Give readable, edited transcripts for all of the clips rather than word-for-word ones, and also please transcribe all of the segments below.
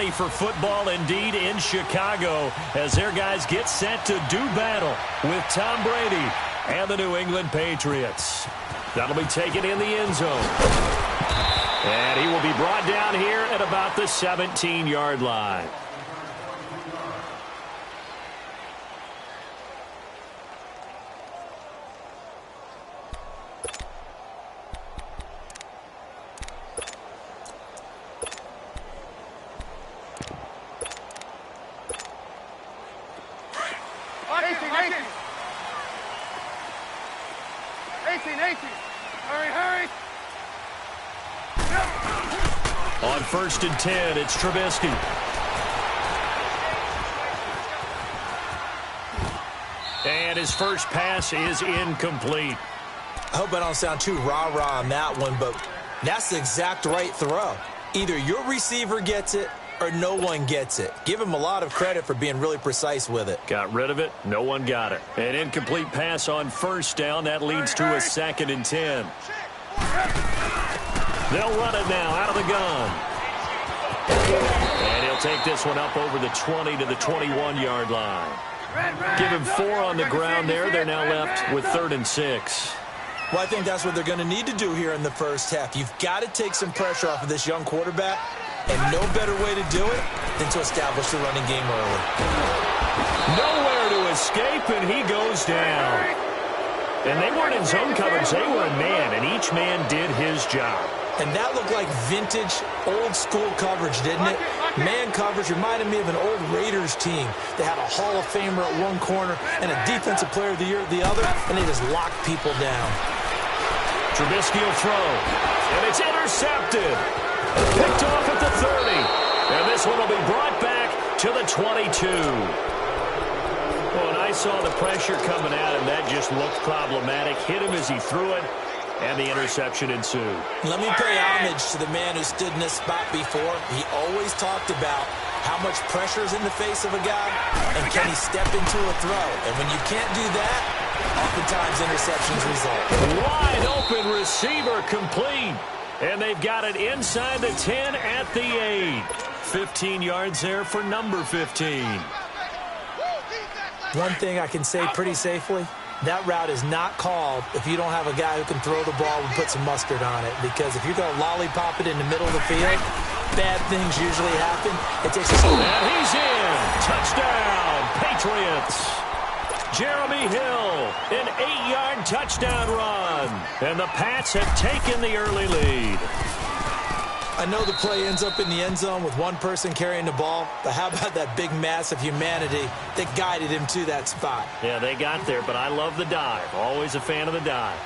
ready for football indeed in Chicago as their guys get set to do battle with Tom Brady and the New England Patriots. That'll be taken in the end zone. And he will be brought down here at about the 17-yard line. On 1st and 10, it's Trubisky. And his first pass is incomplete. I hope I don't sound too rah-rah on that one, but that's the exact right throw. Either your receiver gets it or no one gets it. Give him a lot of credit for being really precise with it. Got rid of it. No one got it. An incomplete pass on 1st down. That leads to a 2nd and 10. They'll run it now out of the gun. And he'll take this one up over the 20 to the 21-yard line. Give him 4 on the ground there. They're now left with 3rd and 6. Well, I think that's what they're going to need to do here in the first half. You've got to take some pressure off of this young quarterback, and no better way to do it than to establish the running game early. Nowhere to escape, and he goes down. And they weren't in zone coverage. They were in man, and each man did his job. And that looked like vintage, old-school coverage, didn't it? Man coverage reminded me of an old Raiders team. They had a Hall of Famer at one corner and a Defensive Player of the Year at the other, and they just locked people down. Trubisky will throw, and it's intercepted. Picked off at the 30. And this one will be brought back to the 22. Well, and I saw the pressure coming at him. That just looked problematic. Hit him as he threw it, and the interception ensued. Let me pay homage to the man who stood in this spot before. He always talked about how much pressure is in the face of a guy, and can he step into a throw. And when you can't do that, oftentimes interceptions result. Wide open receiver complete. And they've got it inside the 10 at the 8. 15 yards there for number 15. One thing I can say pretty safely, that route is not called if you don't have a guy who can throw the ball and put some mustard on it. Because if you're going to lollipop it in the middle of the field, bad things usually happen. It takes a... And he's in. Touchdown, Patriots. Jeremy Hill, an 8-yard touchdown run. And the Pats have taken the early lead. I know the play ends up in the end zone with one person carrying the ball, but how about that big mass of humanity that guided him to that spot? Yeah, they got there, but I love the dive. Always a fan of the dive.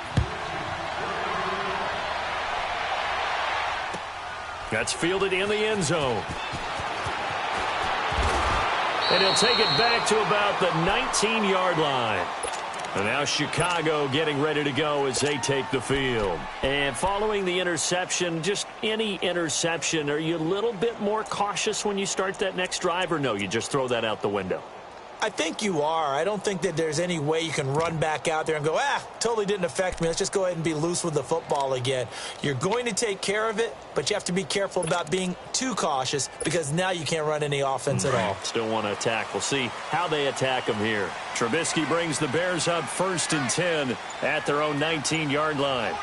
That's fielded in the end zone. And he'll take it back to about the 19-yard line. And now Chicago getting ready to go as they take the field. And following the interception, just any interception, are you a little bit more cautious when you start that next drive, or no, you just throw that out the window? I think you are. I don't think that there's any way you can run back out there and go, totally didn't affect me. Let's just go ahead and be loose with the football again. You're going to take care of it, but you have to be careful about being too cautious because now you can't run any offense at all. Still want to attack. We'll see how they attack him here. Trubisky brings the Bears up 1st and 10 at their own 19-yard line.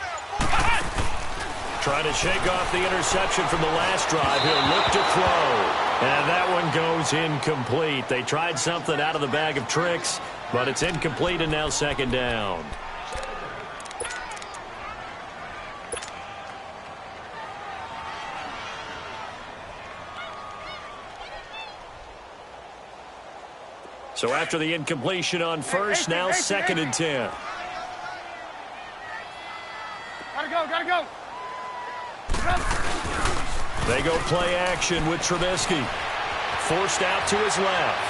Trying to shake off the interception from the last drive. He'll look to throw. And that one goes incomplete. They tried something out of the bag of tricks, but it's incomplete and now 2nd down. So after the incompletion on 1st, now 2nd and 10. Gotta go. They go play action with Trubisky. Forced out to his left.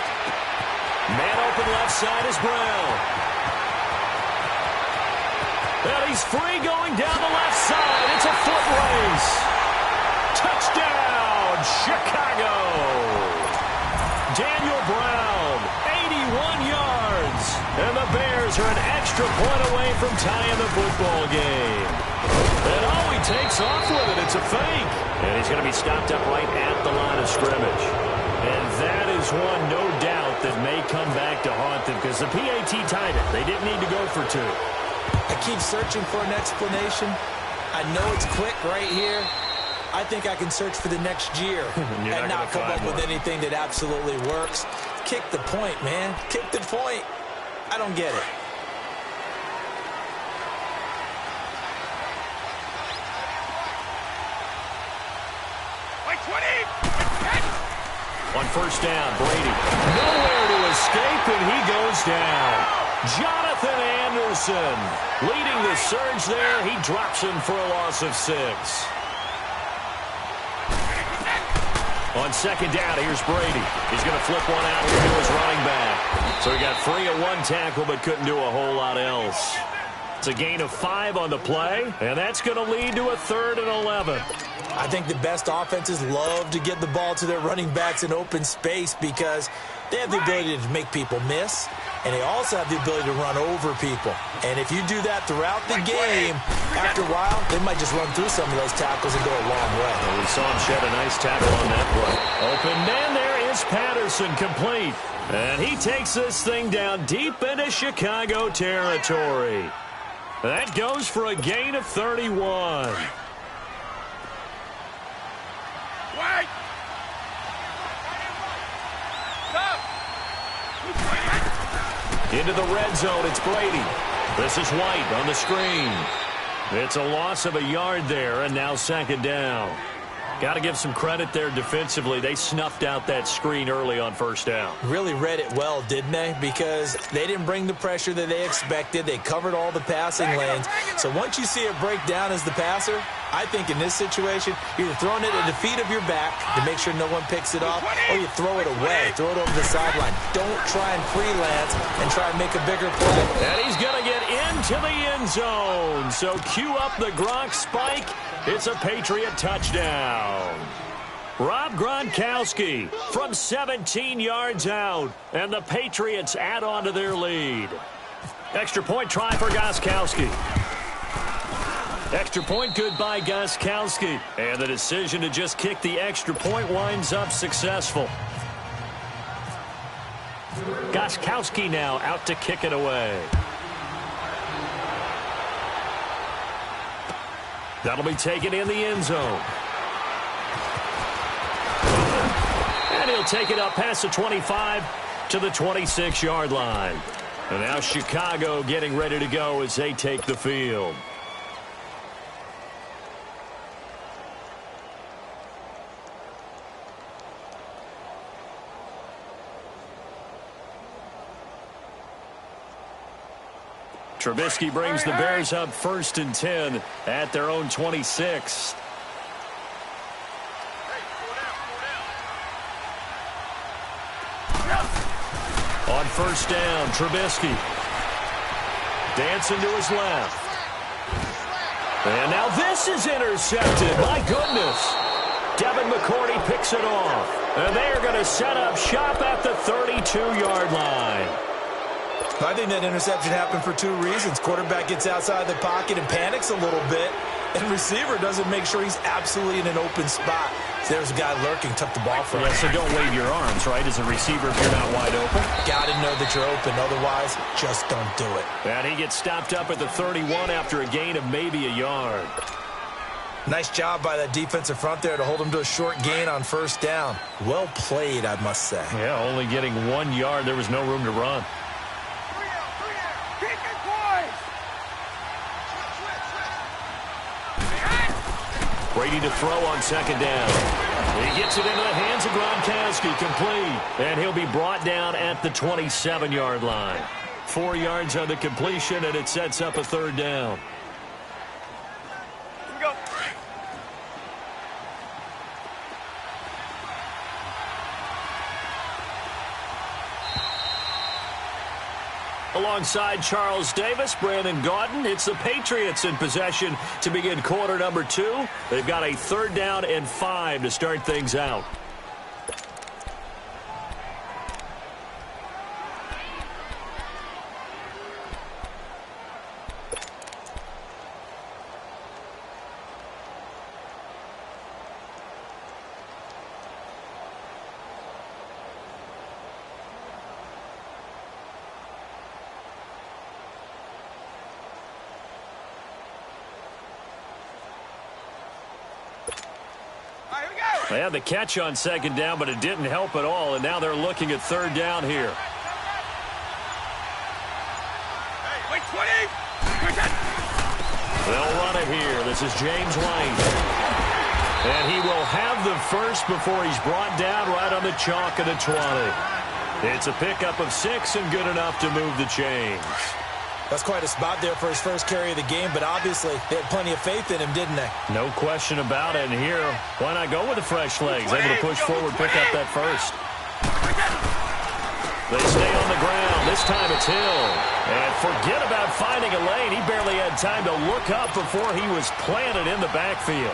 Man open left side is Brown. And he's free going down the left side. It's a foot race. Touchdown, Chicago. Daniel Brown, 81 yards. And the Bears are an extra point away from tying the football game. And he takes off with it. It's a fake. And he's going to be stopped up right at the line of scrimmage. And that is one, no doubt, that may come back to haunt them because the PAT tied it. They didn't need to go for two. I keep searching for an explanation. I know it's quick right here. I think I can search for the next year and not come up with anything that absolutely works. Kick the point, man. Kick the point. I don't get it. On first down, Brady. Nowhere to escape, and he goes down. Jonathan Anderson leading the surge there. He drops him for a loss of 6. On second down, here's Brady. He's going to flip one out here to his running back. So he got free of one tackle but couldn't do a whole lot else. It's a gain of 5 on the play, and that's going to lead to a 3rd and 11. I think the best offenses love to get the ball to their running backs in open space because they have the ability to make people miss, and they also have the ability to run over people. And if you do that throughout the game, after a while, they might just run through some of those tackles and go a long way. Well, we saw him shed a nice tackle on that play. Open man there is Patterson, complete. And he takes this thing down deep into Chicago territory. That goes for a gain of 31. Into the red zone, it's Brady. This is White on the screen. It's a loss of a yard there, and now second down. Got to give some credit there defensively. They snuffed out that screen early on first down. Really read it well, didn't they? Because they didn't bring the pressure that they expected. They covered all the passing lanes. So once you see it break down as the passer, I think in this situation, you're throwing it at the feet of your back to make sure no one picks it off, or you throw it away, throw it over the sideline. Don't try and freelance and try and make a bigger play. And he's going to get into the end zone. So cue up the Gronk spike. It's a Patriot touchdown. Rob Gronkowski from 17 yards out, and the Patriots add on to their lead. Extra point try for Gostkowski. Extra point good by Gostkowski. And the decision to just kick the extra point winds up successful. Gostkowski now out to kick it away. That'll be taken in the end zone. And he'll take it up past the 25 to the 26-yard line. And now Chicago getting ready to go as they take the field. Trubisky brings the Bears up 1st and 10 at their own 26. On first down, Trubisky. Dancing to his left. And now this is intercepted. My goodness. Devin McCourty picks it off. And they're going to set up shop at the 32-yard line. I think that interception happened for 2 reasons. Quarterback gets outside the pocket and panics a little bit, and receiver doesn't make sure he's absolutely in an open spot. So there's a guy lurking, took the ball from him. Yeah, so don't wave your arms, right, as a receiver if you're not wide open. Got to know that you're open. Otherwise, just don't do it. And he gets stopped up at the 31 after a gain of maybe a yard. Nice job by that defensive front there to hold him to a short gain on first down. Well played, I must say. Yeah, only getting 1 yard. There was no room to run. Brady to throw on second down. He gets it into the hands of Gronkowski, complete. And he'll be brought down at the 27-yard line. 4 yards on the completion, and it sets up a 3rd down. Alongside Charles Davis, Brandon Gaudin, it's the Patriots in possession to begin quarter number 2. They've got a 3rd down and 5 to start things out. They had the catch on second down, but it didn't help at all, and now they're looking at third down here. Wait, 20! They'll run it here. This is James White. And he will have the first before he's brought down right on the chalk of the 20. It's a pickup of 6 and good enough to move the chains. That's quite a spot there for his first carry of the game, but obviously they had plenty of faith in him, didn't they? No question about it. And here, why not go with the fresh legs? Able to push forward, pick up that first. They stay on the ground. This time it's Hill. And forget about finding a lane. He barely had time to look up before he was planted in the backfield.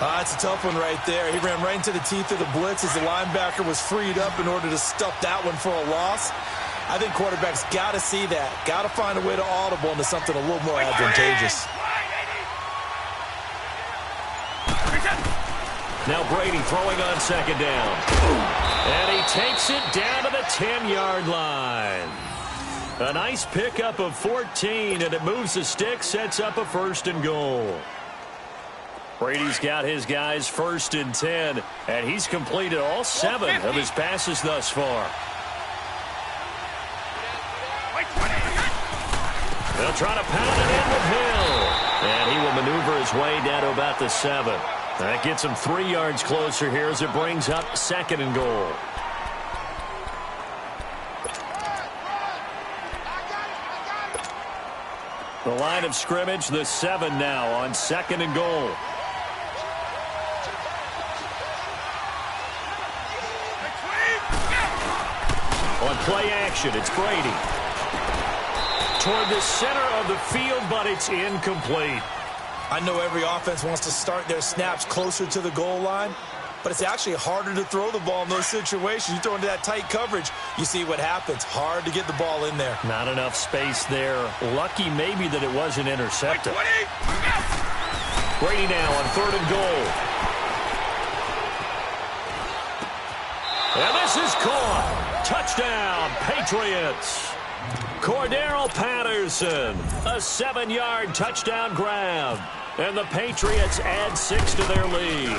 That's a tough one right there. He ran right into the teeth of the blitz as the linebacker was freed up in order to stuff that one for a loss. I think quarterbacks got to see that. Got to find a way to audible into something a little more advantageous. Now Brady throwing on second down. And he takes it down to the 10-yard line. A nice pickup of 14, and it moves the stick, sets up a 1st and goal. Brady's got his guys 1st and 10, and he's completed all 7 of his passes thus far. They'll try to pound it in with Hill. And he will maneuver his way down to about the 7. That gets him 3 yards closer here as it brings up 2nd and goal. The line of scrimmage, the 7 now on 2nd and goal. On play action, it's Brady. Toward the center of the field, but it's incomplete. I know every offense wants to start their snaps closer to the goal line, but it's actually harder to throw the ball in those situations. You throw into that tight coverage, you see what happens. Hard to get the ball in there. Not enough space there. Lucky maybe that it wasn't intercepted. Brady now on 3rd and goal. And this is caught. Touchdown, Patriots. Cordero Patterson, a 7-yard touchdown grab. And the Patriots add 6 to their lead.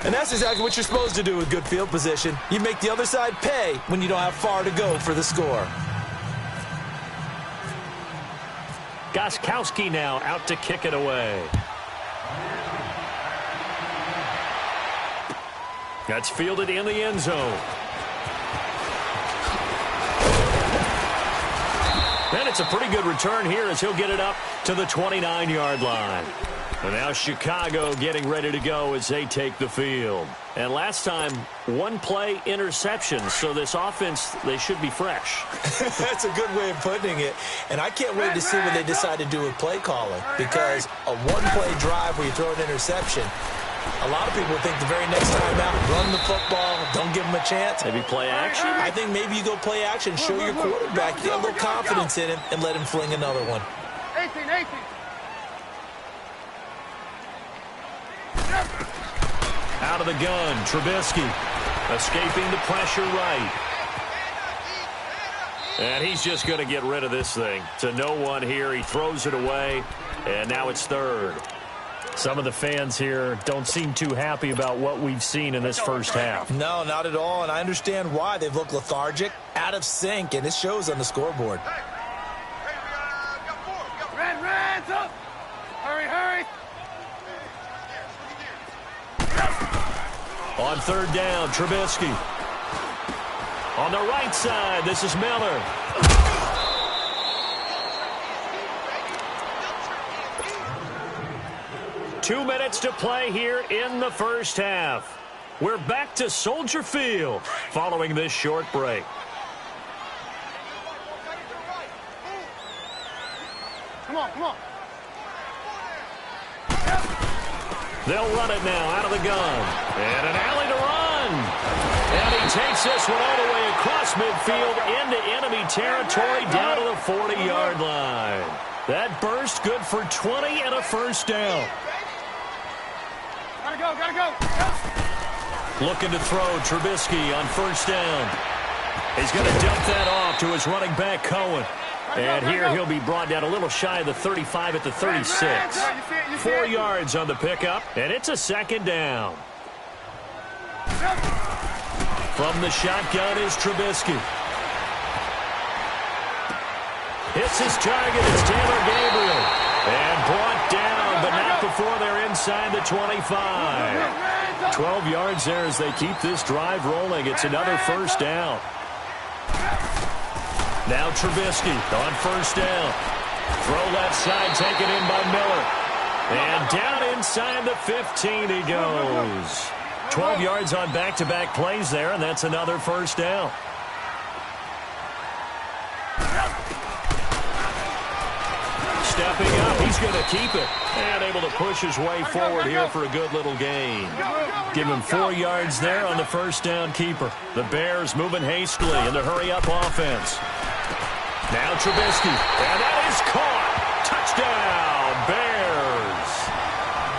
And that's exactly what you're supposed to do with good field position. You make the other side pay when you don't have far to go for the score. Gostkowski now out to kick it away. That's fielded in the end zone. And it's a pretty good return here as he'll get it up to the 29-yard line. And now Chicago getting ready to go as they take the field. And last time, 1-play interception. So this offense, they should be fresh. That's a good way of putting it. And I can't wait to see what they decide to do with play calling. Because a 1-play drive where you throw an interception, a lot of people think the very next time out, run the football, don't give them a chance. Maybe play action? I think maybe you go play action, show your quarterback, get a little confidence in him, and let him fling another one. 18. Out of the gun, Trubisky escaping the pressure right. And he's just going to get rid of this thing. To no one here, he throws it away, and now it's 3rd. Some of the fans here don't seem too happy about what we've seen in this first half. No, not at all, and I understand why. They've looked lethargic, out of sync, and it shows on the scoreboard. Red, up! Hurry! On 3rd down, Trubisky. On the right side, this is Miller. 2 minutes to play here in the first half. We're back to Soldier Field following this short break. Come on. They'll run it now out of the gun. And an alley to run. And he takes this one all the way across midfield into enemy territory down to the 40-yard line. That burst good for 20 and a first down. Gotta go. Looking to throw Trubisky on 1st down. He's going to dump that off to his running back, Cohen. And here he'll be brought down a little shy of the 35 at the 36. 4 yards on the pickup, and it's a 2nd down. From the shotgun is Trubisky. Hits his target. It's Taylor Gabriel. And brought down, but not before they're inside the 25. 12 yards there as they keep this drive rolling. It's another first down. Now Trubisky on first down. Throw left side, taken in by Miller. And down inside the 15 he goes. 12 yards on back-to-back plays there, and that's another first down. Stepping up, he's going to keep it. And able to push his way forward here for a good little gain. Give him 4 yards there on the first down keeper. The Bears moving hastily in the hurry-up offense. Now Trubisky, and that is caught. Touchdown, Bears.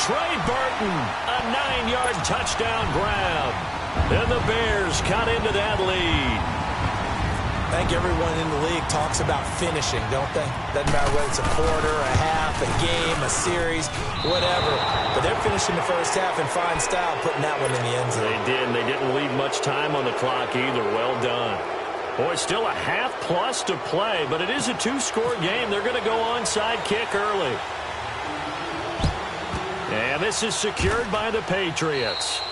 Trey Burton, a 9-yard touchdown grab. And the Bears cut into that lead. I think everyone in the league talks about finishing, don't they? Doesn't matter whether it's a quarter, a half, a game, a series, whatever. But they're finishing the first half in fine style, putting that one in the end zone. They did, and they didn't leave much time on the clock either. Well done. Boy, still a half-plus to play, but it is a two-score game. They're going to go onside kick early. And this is secured by the Patriots.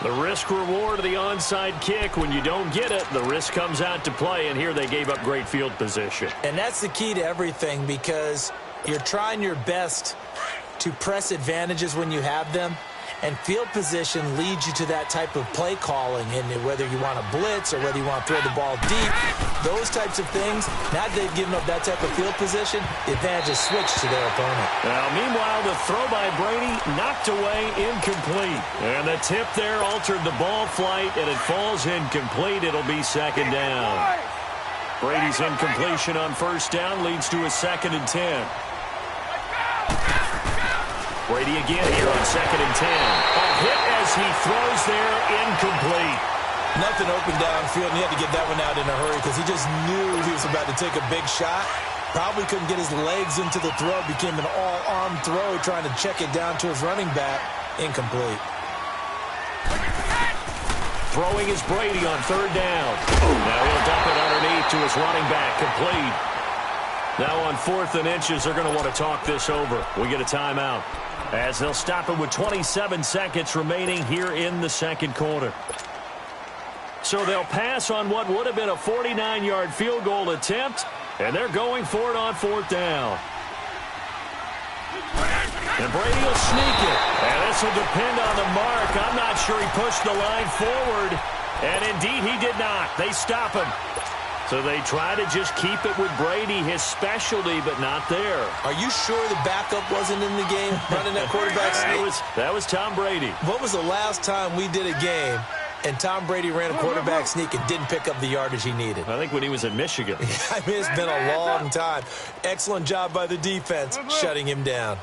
The risk-reward of the onside kick, when you don't get it, the risk comes out to play, and here they gave up great field position. And that's the key to everything, because you're trying your best to press advantages when you have them, and field position leads you to that type of play calling, and whether you want to blitz or whether you want to throw the ball deep, those types of things, now that they've given up that type of field position, the advantage is switched to their opponent. Now, meanwhile, the throw by Brady knocked away, incomplete. And the tip there altered the ball flight, and it falls incomplete. It'll be second down. Brady's incompletion on first down leads to a 2nd and 10. Brady again here on 2nd and 10. A hit as he throws there, incomplete. Nothing open downfield, and he had to get that one out in a hurry because he just knew he was about to take a big shot. Probably couldn't get his legs into the throw. Became an all-arm throw, trying to check it down to his running back. Incomplete. Throwing is Brady on 3rd down. Now he'll dump it underneath to his running back, complete. Now on 4th and inches, they're going to want to talk this over. We get a timeout, as they'll stop it with 27 seconds remaining here in the second quarter. So they'll pass on what would have been a 49-yard field goal attempt, and they're going for it on 4th down. And Brady will sneak it, and this will depend on the mark. I'm not sure he pushed the line forward, and indeed he did not. They stop him. So they try to just keep it with Brady, his specialty, but not there. Are you sure the backup wasn't in the game running that quarterback sneak? That was Tom Brady. What was the last time we did a game and Tom Brady ran a quarterback sneak and didn't pick up the yardage he needed? I think when he was in Michigan. I mean, it's been a long time. Excellent job by the defense shutting him down.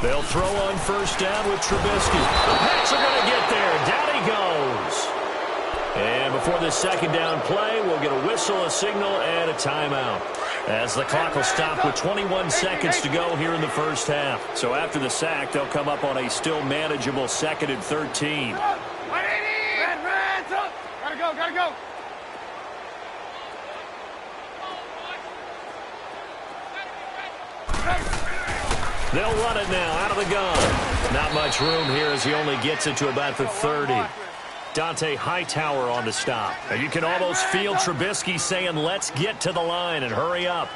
They'll throw on first down with Trubisky. The Pats are going to get there. Down he goes. And before this second down play, we'll get a whistle, a signal, and a timeout, as the clock will stop with 21 seconds to go here in the first half. So after the sack, they'll come up on a still manageable 2nd and 13. Red, up. Gotta go. They'll run it now out of the gun. Not much room here as he only gets it to about the 30. Dante Hightower on the stop. And you can almost feel Trubisky saying, let's get to the line and hurry up.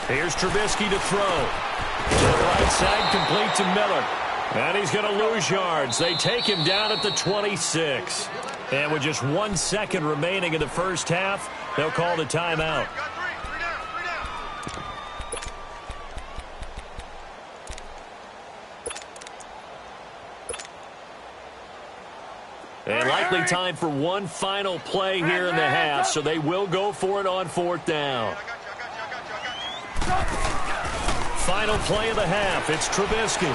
Here's Trubisky to throw. To the right side, complete to Miller. And he's going to lose yards. They take him down at the 26. And with just 1 second remaining in the first half, they'll call the timeout. And likely time for one final play here in the half, so they will go for it on 4th down. Final play of the half. It's Trubisky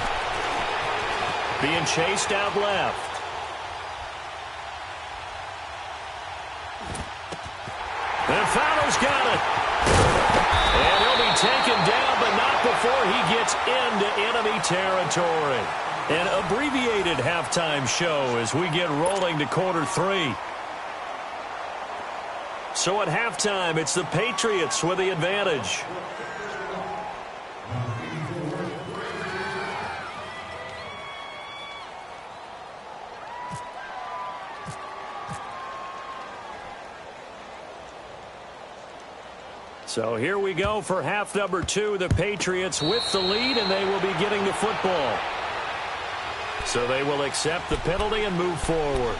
being chased out left. And Fowler's got it. And he'll be taken down, but not before he gets into enemy territory. An abbreviated halftime show as we get rolling to quarter 3. So at halftime, it's the Patriots with the advantage. So here we go for half number 2. The Patriots with the lead, and they will be getting the football. So they will accept the penalty and move forward.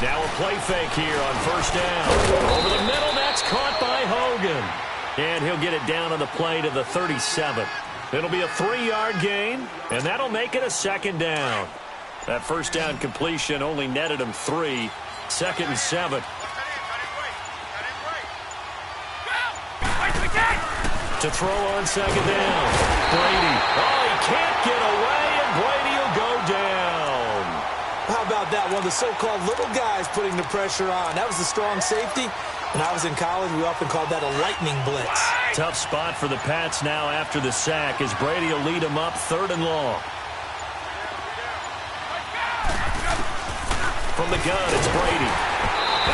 Now a play fake here on first down. Over the middle, that's caught by Hogan. And he'll get it down on the play to the 37. It'll be a 3-yard gain, and that'll make it a second down. That first down completion only netted him 3. 2nd and 7. To throw on second down. Brady. Oh, he can't get away, and Brady will go down. How about that? One of the so-called little guys putting the pressure on. That was the strong safety. When I was in college, we often called that a lightning blitz. Tough spot for the Pats now after the sack as Brady will lead them up 3rd and long. From the gun, it's Brady.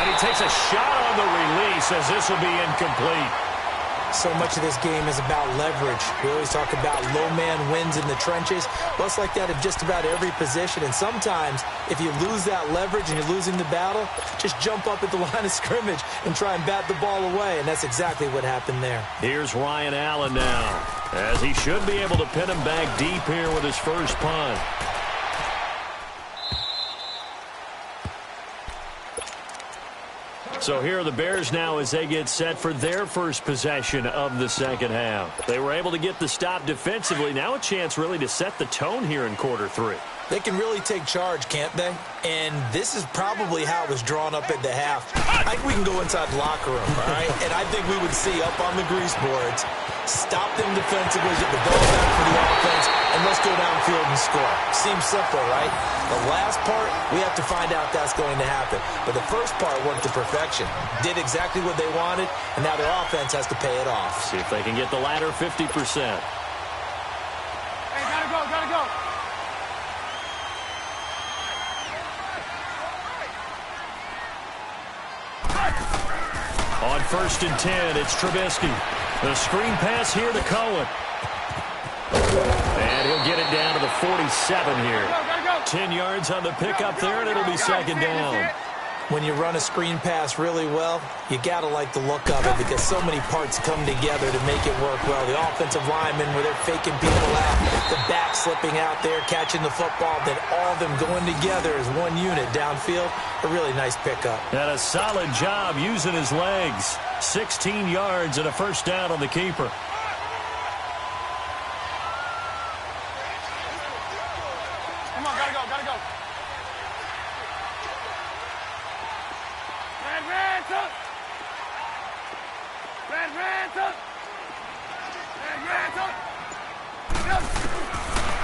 And he takes a shot on the release as this will be incomplete. So much of this game is about leverage. We always talk about low man wins in the trenches. Well, it's like that in just about every position. And sometimes, if you lose that leverage and you're losing the battle, just jump up at the line of scrimmage and try and bat the ball away. And that's exactly what happened there. Here's Ryan Allen now, as he should be able to pin him back deep here with his first punt. So here are the Bears now as they get set for their first possession of the second half. They were able to get the stop defensively. Now a chance really to set the tone here in quarter 3. They can really take charge, can't they? And this is probably how it was drawn up at the half. I think we can go inside the locker room, all right? And I think we would see up on the grease boards, stop them defensively, get the ball back for the offense, and let's go downfield and score. Seems simple, right? The last part, we have to find out that's going to happen. But the first part worked to perfection. Did exactly what they wanted, and now their offense has to pay it off. See if they can get the latter 50%. Hey, gotta go, gotta go. On 1st and 10, it's Trubisky. The screen pass here to Cohen. And he'll get it down to the 47 here. 10 yards on the pickup there, and it'll be second down. When you run a screen pass really well, you got to like the look of it because so many parts come together to make it work well. The offensive linemen, where they're faking people out, the back slipping out there, catching the football, then all of them going together as one unit downfield. A really nice pickup. And a solid job using his legs. 16 yards and a first down on the keeper. Come on, gotta go, gotta go.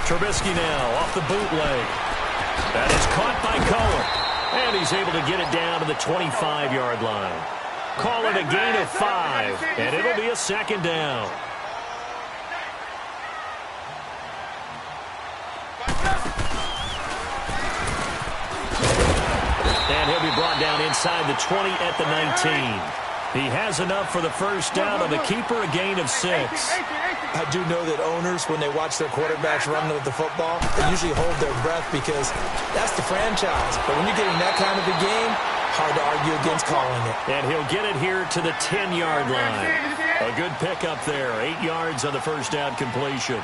Trubisky now off the bootleg. That is caught by Cohen. And he's able to get it down to the 25-yard line. Call it a gain of 5, and it'll be a second down. And he'll be brought down inside the 20 at the 19. He has enough for the first down on the keeper, a gain of 6. I do know that owners, when they watch their quarterbacks run with the football, they usually hold their breath because that's the franchise. But when you're getting that kind of a game, hard to argue against calling it. And he'll get it here to the 10-yard line. A good pickup there. 8 yards on the first down completion.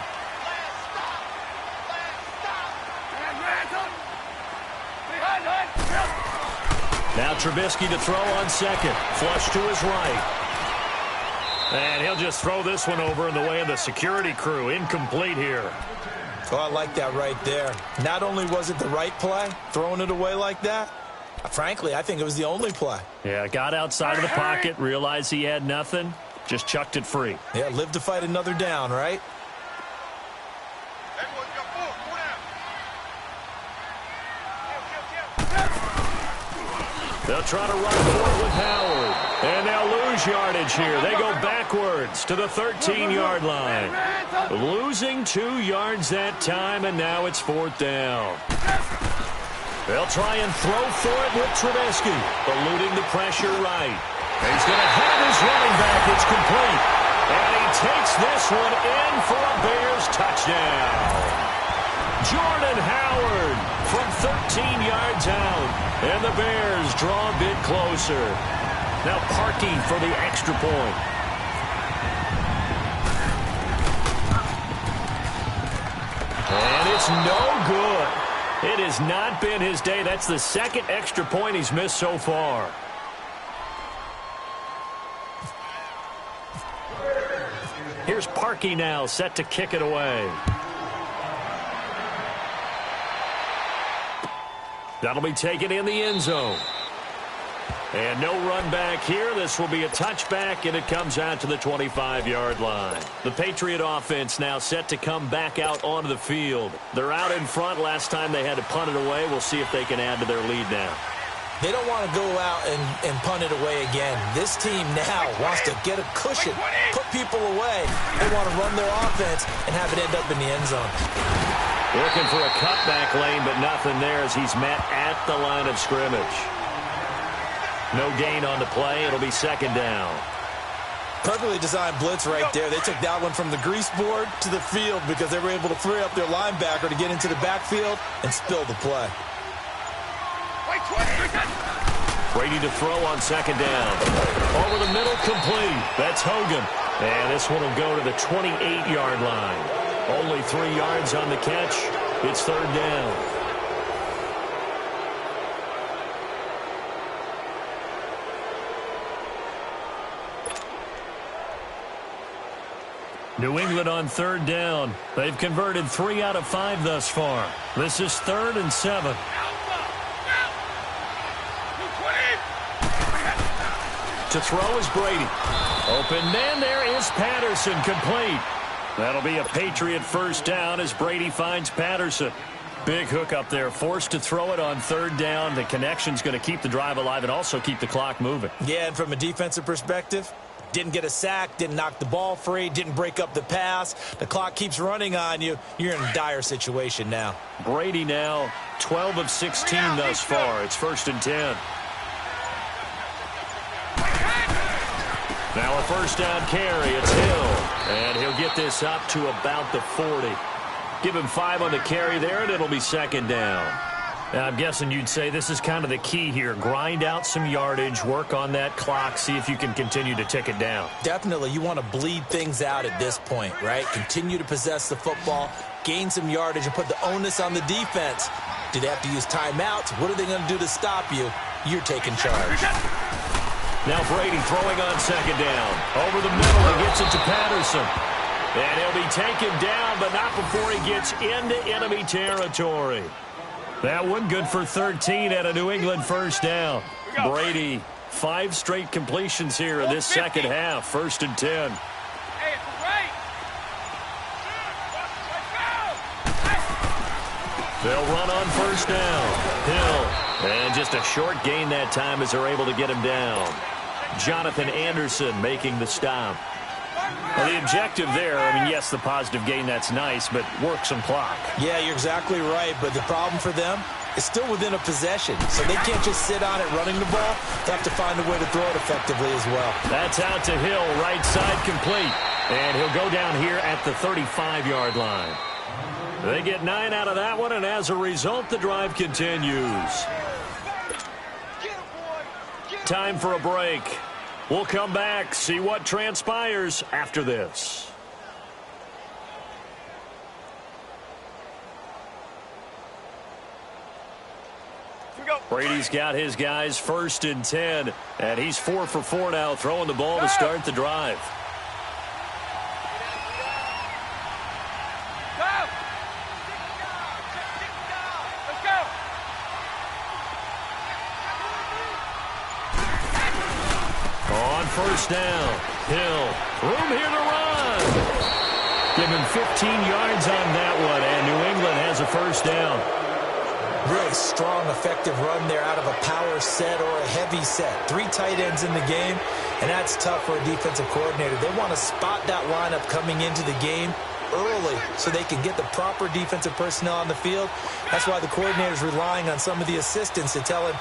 Now Trubisky to throw on second. Flush to his right. And he'll just throw this one over in the way of the security crew. Incomplete here. Oh, I like that right there. Not only was it the right play, throwing it away like that, frankly, I think it was the only play. Yeah, got outside of the pocket, realized he had nothing, just chucked it free. Yeah, live to fight another down, right? They'll try to run for it with Howard. And they'll lose yardage here. They go backwards to the 13-yard line. Losing 2 yards that time, and now it's 4th down. They'll try and throw for it with Trubisky, eluding the pressure right. He's going to have his running back. It's complete. And he takes this one in for a Bears touchdown. Jordan Howard from 13 yards out. And the Bears draw a bit closer. Now Parkey for the extra point. And it's no good. It has not been his day. That's the 2nd extra point he's missed so far. Here's Parkey now, set to kick it away. That'll be taken in the end zone. And no run back here. This will be a touchback, and it comes out to the 25-yard line. The Patriot offense now set to come back out onto the field. They're out in front. Last time they had to punt it away. We'll see if they can add to their lead now. They don't want to go out and punt it away again. This team now wants to get a cushion, put people away. They want to run their offense and have it end up in the end zone. Looking for a cutback lane, but nothing there as he's met at the line of scrimmage. No gain on the play. It'll be 2nd down. Perfectly designed blitz right there. They took that one from the grease board to the field because they were able to free up their linebacker to get into the backfield and spill the play. Brady to throw on 2nd down. Over the middle, complete. That's Hogan. And this one will go to the 28-yard line. Only 3 yards on the catch. It's 3rd down. New England on 3rd down. They've converted 3 out of 5 thus far. This is 3rd and 7. To throw is Brady. Open man, there is Patterson, complete. That'll be a Patriot 1st down as Brady finds Patterson. Big hook up there, forced to throw it on 3rd down. The connection's going to keep the drive alive and also keep the clock moving. Yeah, and from a defensive perspective, didn't get a sack, didn't knock the ball free, didn't break up the pass. The clock keeps running on you. You're in a dire situation now. Brady now 12 of 16 thus far. It's 1st and 10. Now a 1st down carry. It's Hill. And he'll get this up to about the 40. Give him 5 on the carry there, and it'll be 2nd down. Now, I'm guessing you'd say this is kind of the key here. Grind out some yardage, work on that clock, see if you can continue to tick it down. Definitely. You want to bleed things out at this point, right? Continue to possess the football, gain some yardage, and put the onus on the defense. Do they have to use timeouts? What are they going to do to stop you? You're taking charge. Now Brady throwing on 2nd down. Over the middle, he gets it to Patterson. And he'll be taken down, but not before he gets into enemy territory. That one good for 13 at a New England 1st down. Brady, 5 straight completions here in this 2nd half. 1st and 10. They'll run on 1st down. Hill. And just a short gain that time as they're able to get him down. Jonathan Anderson making the stop. Well, the objective there, I mean, yes, the positive gain, that's nice, but work some clock. Yeah, you're exactly right, but the problem for them is still within a possession, so they can't just sit on it running the ball. They have to find a way to throw it effectively as well. That's out to Hill, right side complete, and he'll go down here at the 35-yard line. They get 9 out of that one, and as a result, the drive continues. Time for a break. We'll come back, see what transpires after this. Brady's got his guys 1st and 10, and he's 4 for 4 now, throwing the ball to start the drive. On 1st down, Hill, room here to run. Give him 15 yards on that one, and New England has a 1st down. really strong, effective run there out of a power set or a heavy set. 3 tight ends in the game, and that's tough for a defensive coordinator. They want to spot that lineup coming into the game early so they can get the proper defensive personnel on the field. That's why the coordinator is relying on some of the assistants to tell him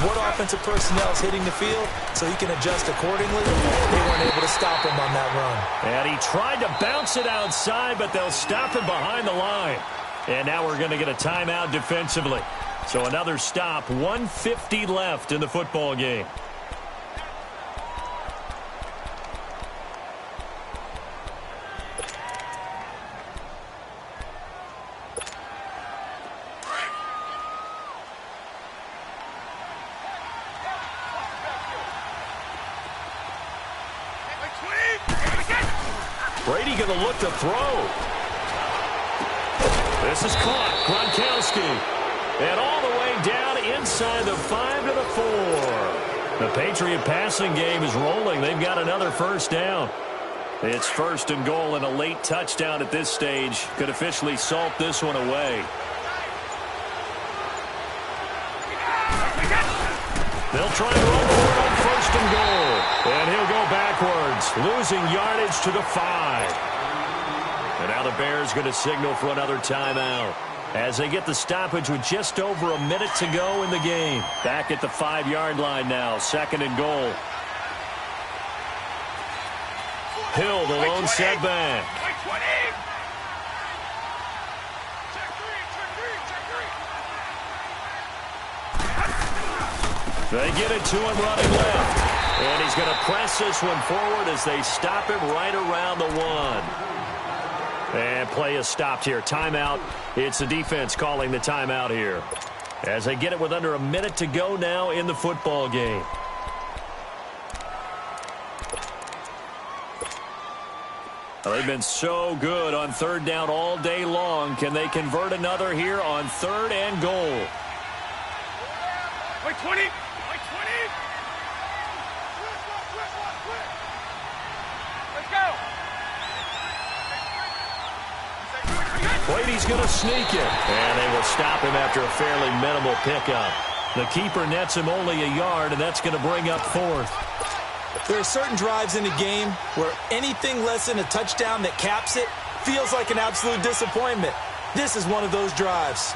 what offensive personnel is hitting the field so he can adjust accordingly. They weren't able to stop him on that run. And he tried to bounce it outside, but they'll stop him behind the line. And now we're going to get a timeout defensively. So another stop, 1:50 left in the football game. Brady going to look to throw. This is caught. Gronkowski. And all the way down inside the 5 to the 4. The Patriot passing game is rolling. They've got another first down. It's 1st and goal, and a late touchdown at this stage could officially salt this one away. They'll try and roll for it on 1st and goal. And he'll go backwards, losing yardage to the 5. And now the Bears going to signal for another timeout as they get the stoppage with just over a minute to go in the game. Back at the 5-yard line now, 2nd and goal. Hill, the lone setback. They get it to him running left. And he's going to press this one forward as they stop him right around the 1. And play is stopped here. Timeout. It's the defense calling the timeout here as they get it with under a minute to go now in the football game. Well, they've been so good on 3rd down all day long. Can they convert another here on 3rd and goal? Wait, 20. Let's go. Brady's going to sneak it. And they will stop him after a fairly minimal pickup. The keeper nets him only a yard, and that's going to bring up 4th. There are certain drives in the game where anything less than a touchdown that caps it feels like an absolute disappointment. This is one of those drives.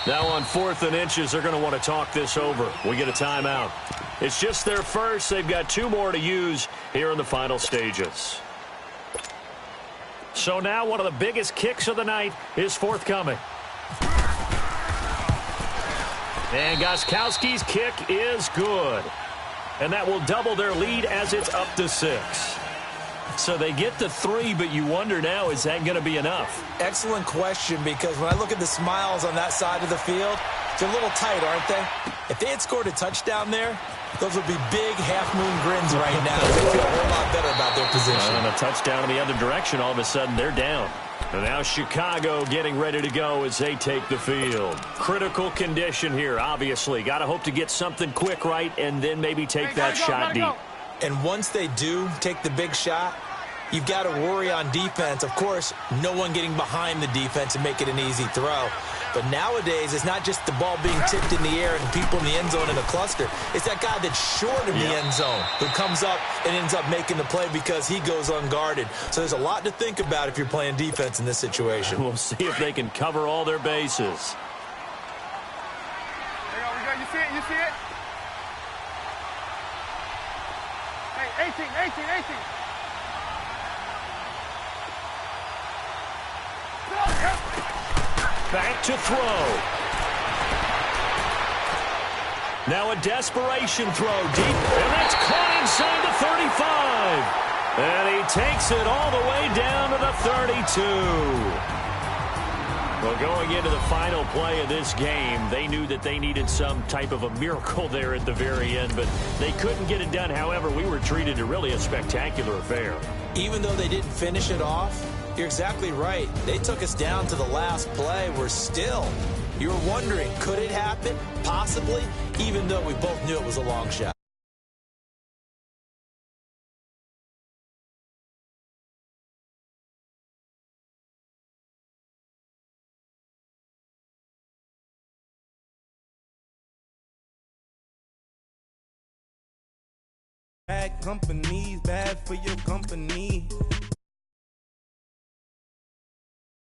Now on 4th and inches, they're going to want to talk this over. We get a timeout. It's just their first. They've got 2 more to use here in the final stages. So now one of the biggest kicks of the night is forthcoming. And Gostkowski's kick is good. And that will double their lead as it's up to 6. So they get to 3, but you wonder now, is that going to be enough? Excellent question, because when I look at the smiles on that side of the field, they're a little tight, aren't they? If they had scored a touchdown there, those would be big half-moon grins right now. They feel a whole lot better about their position. And a touchdown in the other direction, all of a sudden they're down. And now Chicago getting ready to go as they take the field. Critical condition here, obviously. Got to hope to get something quick right and then maybe take that shot deep. And once they do take the big shot, you've got to worry on defense. Of course, no one getting behind the defense and make it an easy throw. But nowadays, it's not just the ball being tipped in the air and people in the end zone in a cluster. It's that guy that's short of the end zone who comes up and ends up making the play because he goes unguarded. So there's a lot to think about if you're playing defense in this situation. We'll see if they can cover all their bases. There we go. You see it? You see it? Hey, 18. Back to throw. Now a desperation throw deep, and that's caught inside the 35. And he takes it all the way down to the 32. Well, going into the final play of this game, they knew that they needed some type of a miracle there at the very end, but they couldn't get it done. However, we were treated to really a spectacular affair. Even though they didn't finish it off, you're exactly right. They took us down to the last play. We're still, you were wondering, could it happen? Possibly, even though we both knew it was a long shot. Bad company's bad for your company.